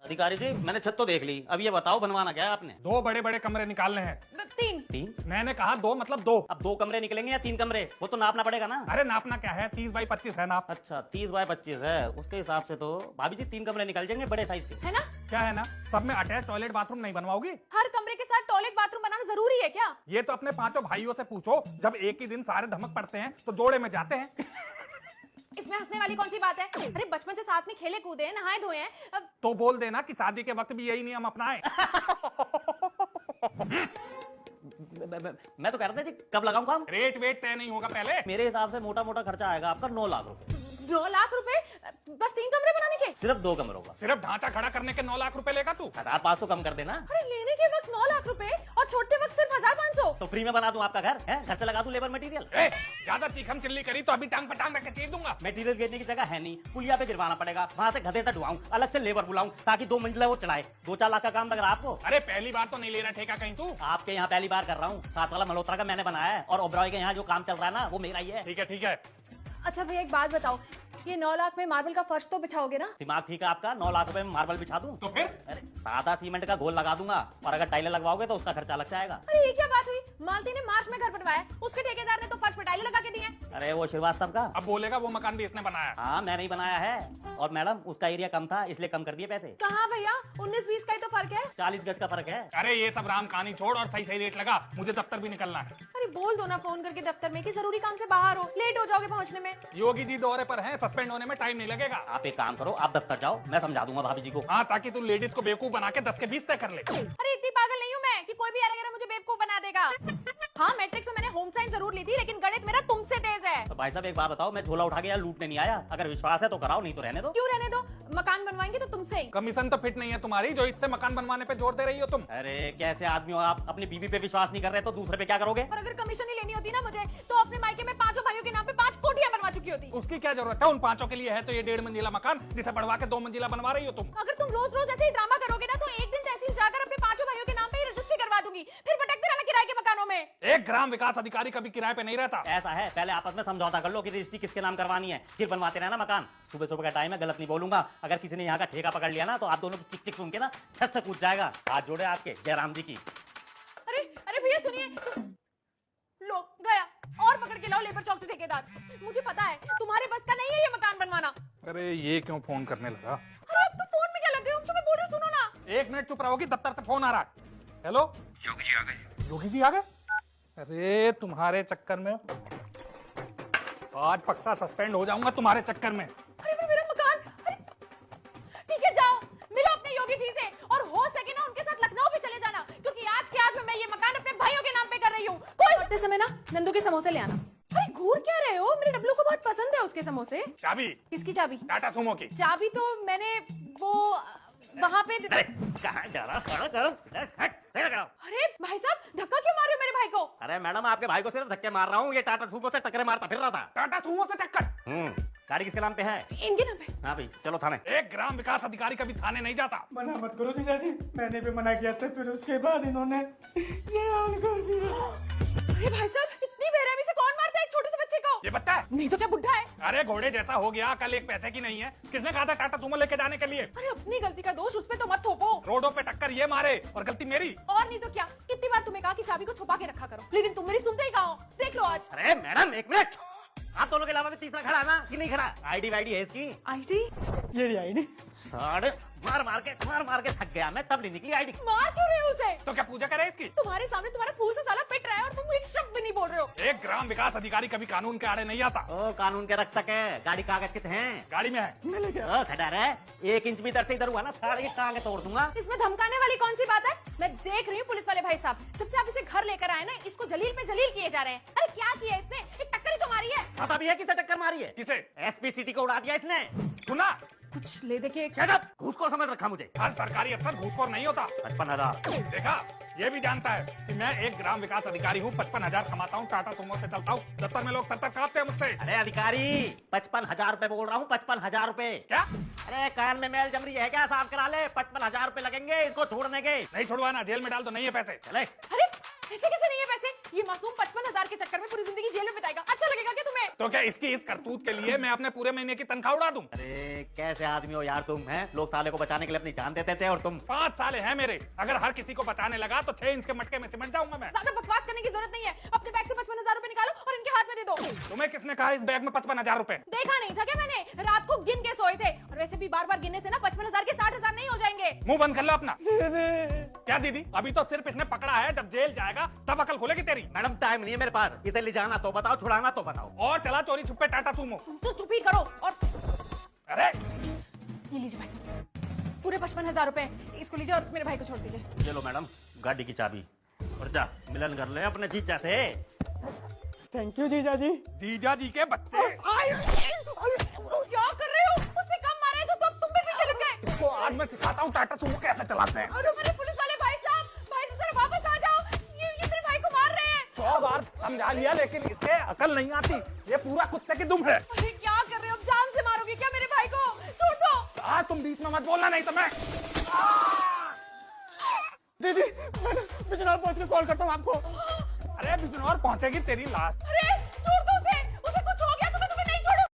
अधिकारी जी मैंने छत तो देख ली, अब ये बताओ बनवाना क्या है आपने? 2 बड़े बड़े कमरे निकालने हैं। 3। 3? मैंने कहा 2 मतलब 2। अब 2 कमरे निकलेंगे या 3 कमरे? वो तो नापना पड़ेगा ना। अरे नापना क्या है, 30 बाई 25 है नाप। अच्छा 30 बाय 25 है, उसके हिसाब से तो भाभी जी 3 कमरे निकल जाएंगे बड़े साइज के। है ना? क्या है ना, सब में अटैच टॉयलेट बाथरूम नहीं बनवाओगी? हर कमरे के साथ टॉयलेट बाथरूम बनाना जरूरी है क्या? ये तो अपने 5 भाइयों से पूछो, जब एक ही दिन सारे धमक पड़ते हैं तो जोड़े में जाते हैं। इसमें हंसने वाली कौन सी बात है? अरे बचपन से साथ में खेले कूदे हैं, नहाए धोए हैं। अब तो बोल देना कि शादी के वक्त भी यही नियम अपनाएं। मैं तो कह रहा था जी कब लगाऊं काम? रेट वेट तय नहीं होगा पहले? मेरे हिसाब से मोटा मोटा खर्चा आएगा आपका 9 लाख रुपए। 9 लाख रुपए बस 3 कमरे बनाने के? सिर्फ 2 कमरों का। सिर्फ ढांचा खड़ा करने के 9 लाख रुपए लेगा तू? 1500 कम कर देना। अरे लेने के वक्त 9 लाख रुपए और छोड़ते वक्त सिर्फ 1500। तो फ्री में बना दूं आपका घर है? घर से लगा दूं लेबर मटेरियल। ज्यादा चीखम चिल्ली करी तो अभी टांग पर टांग रख के चीर दूंगा। मटेरियल गिरने की जगह है नहीं, पुलिया पे गिरवाना पड़ेगा, वहां से गधे तक ढुआऊं, अलग से लेबर बुलाऊं ताकि 2 मंजिला वो चढ़ाए। 2-4 लाख का काम लग रहा है आपको? अरे पहली बार तो नहीं ले रहा ठेका कहीं तू? आपके यहाँ पहली बार कर रहा हूँ। साथ वाला मल्होत्रा का मैंने बनाया है और ओबरॉय के यहाँ जो काम चल रहा है ना वो मेरा ही है। ठीक है ठीक है। अच्छा भैया एक बात बताओ, ये 9 लाख में मार्बल का फर्श तो बिछाओगे ना? दिमाग ठीक है आपका? 9 लाख रुपए में मार्बल बिछा दूं? तो फिर? अरे सादा सीमेंट का घोल लगा दूंगा और अगर टाइलें लगवाओगे तो उसका खर्चा अलग से आएगा। अरे ये क्या बात हुई? मालती ने मार्च में घर बनवाया, उसके ठेकेदार ने तो फर्श पे टाइलें लगा के दी हैं। अरे वो श्रीवास्तव का। अब बोलेगा वो मकान भी इसने बनाया। हाँ मैंने ही बनाया है और मैडम उसका एरिया कम था इसलिए कम कर दिए पैसे। कहाँ भैया, 19-20 का ही तो फर्क है। 40 गज का फर्क है। अरे ये सब राम कहानी छोड़ और सही सही रेट लगा, मुझे दफ्तर भी निकलना है। अरे बोल दो ना फोन करके दफ्तर में कि जरूरी काम से बाहर हो, लेट हो जाओगे पहुंचने में। योगी जी दौरे पर हैं, सस्पेंड होने में टाइम नहीं लगेगा। आप एक काम करो, आप दफ्तर जाओ, मैं समझा दूंगा भाभी जी को। हाँ ताकि तू लेडीज को बेवकूफ बना के 10 के 20 तय कर ले। अरे इतनी पागल नहीं हूँ मैं कि कोई भी आएगा मुझे बेवकूफ बना देगा। हाँ मैट्रिक्स में मैंने होम साइंस जरूर ली थी, लेकिन गणित मेरा तुमसे तेज है। तो भाई साहब एक बात बताओ, मैं झोला उठा के यहाँ लूटने नहीं आया। अगर विश्वास है तो कराओ, नहीं तो रहने दो। क्यों रहने दो? मकान बनवाएंगे तो तुमसे ही। कमीशन तो फिट नहीं है तुम्हारी जो इससे मकान बनवाने पे जोर दे रही हो तुम। अरे कैसे आदमी हो आप? अपनी बीवी पे विश्वास नहीं कर रहे तो दूसरे पे क्या करोगे? और अगर कमीशन ही लेनी होती ना मुझे तो अपने मायके में 5 भाइयों के नाम पे 5 कोठियां बनवा चुकी होती। उसकी क्या जरूरत है? उन 5 के लिए है तो ये 1.5 मंजिला मकान, जिसे बढ़वा के 2 मंजिला बनवा रही हो तुम। अगर तुम रोज रोज ऐसे ही ड्रामा करोगे ना तो एक दिन तहसील जाकर अपने 5 भाइयों के नाम पे रजिस्ट्री करवा दूंगी, फिर भटकते रहना किराए के मकानों में। एक ग्राम विकास अधिकारी कभी किराए पे नहीं रहता। ऐसा है, पहले आपस में समझौता कर लो कि रजिस्ट्री किसके नाम करवानी है, फिर बनवाते रहना मकान। सुबह सुबह का टाइम है, गलत नहीं बोलूंगा। अगर किसी ने यहाँ का ठेका पकड़ लिया ना तो आप दोनों की चिक चिक सुन के ना छत से कूद जाएगा। हाथ जोड़े आपके जयराम जी की। अरे अरे भैया सुनिए, लो गया और पकड़ के लाओ लेबर चौक से ठेकेदार। मुझे पता है तुम्हारे बस का नहीं है ये मकान बनवाना। अरे ये क्यों फोन करने लगा? अरे अब तो फोन में क्या लग गए हो? मैं बोल रही हूँ, सुनो ना। 1 मिनट चुप रहोगी, दफ्तर से फोन आ रहा है। हेलो योगी जी आ गए। योगी जी आ गए? अरे तुम्हारे चक्कर में आज पक्का सस्पेंड हो जाऊंगा तुम्हारे चक्कर में। अरे मेरा मकान। अरे ठीक है जाओ मिलो अपने योगी जी से और हो सके ना उनके साथ लखनऊ भी चले जाना, क्योंकि आज के आज में मैं ये मकान अपने भाइयों के नाम पे कर रही हूँ। कोई लौटते समय ना नंदू के समोसे ले आना। अरे घूर क्या रहे हो? मेरे डब्लू को बहुत पसंद है उसके समोसे। चाबी? किसकी चाबी? टाटा सुमो की चाबी तो मैंने वो वहाँ पे। कहाँ जा रहा? खड़ा करो, हट, खड़ा करो। अरे भाई साहब धक्का क्यों मार रहे हो मेरे भाई को? अरे मैडम आपके भाई को सिर्फ धक्के मार रहा हूँ, ये टाटा सुमो से टक्करे मारता फिर रहा था। टाटा सुमो से टक्कर? गाड़ी किसके नाम पे है? इनके नाम पे। हाँ भाई चलो थाने। एक ग्राम विकास अधिकारी कभी थाने नहीं जाता। मना मत करो जीजा जी, मैंने भी मना किया था, फिर उसके बाद इन्होंने ये हाल कर दिया। अरे भाई साहब इतनी बेरहमी से कौन मारता है एक छोटे से बच्चे को? ये बता है? नहीं तो क्या बुढ़ा है? अरे घोड़े जैसा हो गया, कल एक पैसे की नहीं है। किसने कहा था टाटा सुमो लेके जाने के लिए? अरे अपनी गलती का दोष उस पे तो मत थोपो। रोडों पे टक्कर ये मारे और गलती मेरी। और नहीं तो क्या, कितनी बार तुम्हें कहा कि चाबी को छुपा के रखा करो, लेकिन तुम मेरी सुनते ही कहाँ हो? देख लो आज। अरे मैडम एक मिनट, आप दोनों के अलावा भी तीसरा खड़ा है ना कि नहीं खड़ा? आईडी वाईडी है इसकी? आईडी? ये रही आईडी। अरे मार मार के थक गया मैं, तब नहीं निकली आईडी। मार क्यों रहे हो उसे? तो क्या पूजा करे इसकी? तुम्हारे सामने तुम्हारा फूल से साला पिट रहा है और तुम एक शब्द भी नहीं बोल रहे हो। एक ग्राम विकास अधिकारी कभी कानून के आड़े नहीं आता। ओ कानून के रक्षक है, गाड़ी कागज कितने हैं? गाड़ी में है। मिल गया। ओ खड़ा रहे, 1 इंच भी इधर से इधर हुआ ना सारे की टांगे तोड़ दूंगा। इसमें धमकाने वाली कौन सी बात है? मैं देख रही हूँ पुलिस वाले भाई साहब, जब से आप इसे घर लेकर आए ना इसको जलील पे जलील किए जा रहे हैं। अरे क्या किया इसने? एक टक्कर ही तो मारी है। पता भी है किसे टक्कर मारी है? किसे? एसपी सिटी को उड़ा दिया इसने। सुना? कुछ ले दे के। शट अप, घूस को समझ रखा मुझे। हर सरकारी अफसर घूसखोर नहीं होता। 55,000। देखा, ये भी जानता है कि मैं एक ग्राम विकास अधिकारी हूँ, 55,000 कमाता हूँ, टाटा सुमो से चलता हूँ। दफ्तर में लोग तर कांपते हैं मुझसे। अरे अधिकारी 55,000 रुपए बोल रहा हूँ, 55,000 रुपए। क्या? अरे कान में मैल जम रही है क्या? साफ करा ले, 55,000 रुपए लगेंगे इसको छोड़ने के। नहीं छुड़वाना, जेल में डाल दो, नहीं है पैसे। चले। अरे ऐसे कैसे नहीं है पैसे? ये मासूम 55,000 के चक्कर में पूरी जिंदगी जेल में बिताएगा। अच्छा लगेगा क्या तुम्हें? तो क्या इसकी इस करतूत के लिए मैं अपने पूरे महीने की तनख्वाह उड़ा दूं? अरे कैसे आदमी हो यार तुम, हैं? लोग साले को बचाने के लिए अपनी जान देते थे और तुम 5 साले हैं मेरे, अगर हर किसी को बचाने लगा तो 6 इंच के मटके में सिमट जाऊंगा मैं। ज्यादा बकवास करने की जरूरत नहीं है। अपने बैग से 55,000 रुपए निकालो और इनके हाथ में दे दो। तुम्हें किसने कहा इस बैग में 55,000 रुपए? देखा नहीं था क्या मैंने? रात को गिन के सोए थे। और वैसे भी बार बार गिनने से ना 55,000 के 60,000 नहीं हो जाएंगे। मुंह बंद कर लो अपना। क्या दीदी, अभी तो सिर्फ इसने पकड़ा है, जब जेल जाएगा तब अकल खुलेगी तेरी। मैडम टाइम नहीं है मेरे पास, इसे ले जाना तो बताओ, छुड़ाना तो बताओ। और चला चोरी छुपे टाटा सूमो। तुम तो चुप ही करो। और अरे ये लीजिए भाई साहब, पूरे 55,000 रुपए। इसको लीजिए और मेरे भाई को छोड़ दीजिए। ये लो मैडम गाड़ी की चाबी, और जा मिलन कर ले अपने जीजा से। थैंक यू जीजा जी। जीजा जी के बच्चे, क्या कर रहे हो? उसने कम मारे तो तुम भी पीटने लग गए। इसको आज मैं सिखाता हूँ टाटा सूमो कैसे चलाते हैं। अरे पुलिस वाले भाई साहब, भाई से जरा वापस आ जाओ। ये मेरे भाई को मार रहे हैं। 100 बार समझा लिया लेकिन इसे अकल नहीं आती, ये पूरा कुत्ते की दुम है। अरे क्या कर रहे हो? जान से मारोगे क्या मेरे भाई को? छोड़ दो। आज तुम बीच में मत बोलना नहीं तो मैं। दीदी मैं बिजनौर पहुंच के कॉल करता हूँ आपको। अरे बिजनौर पहुंचेगी तेरी लाश। अरे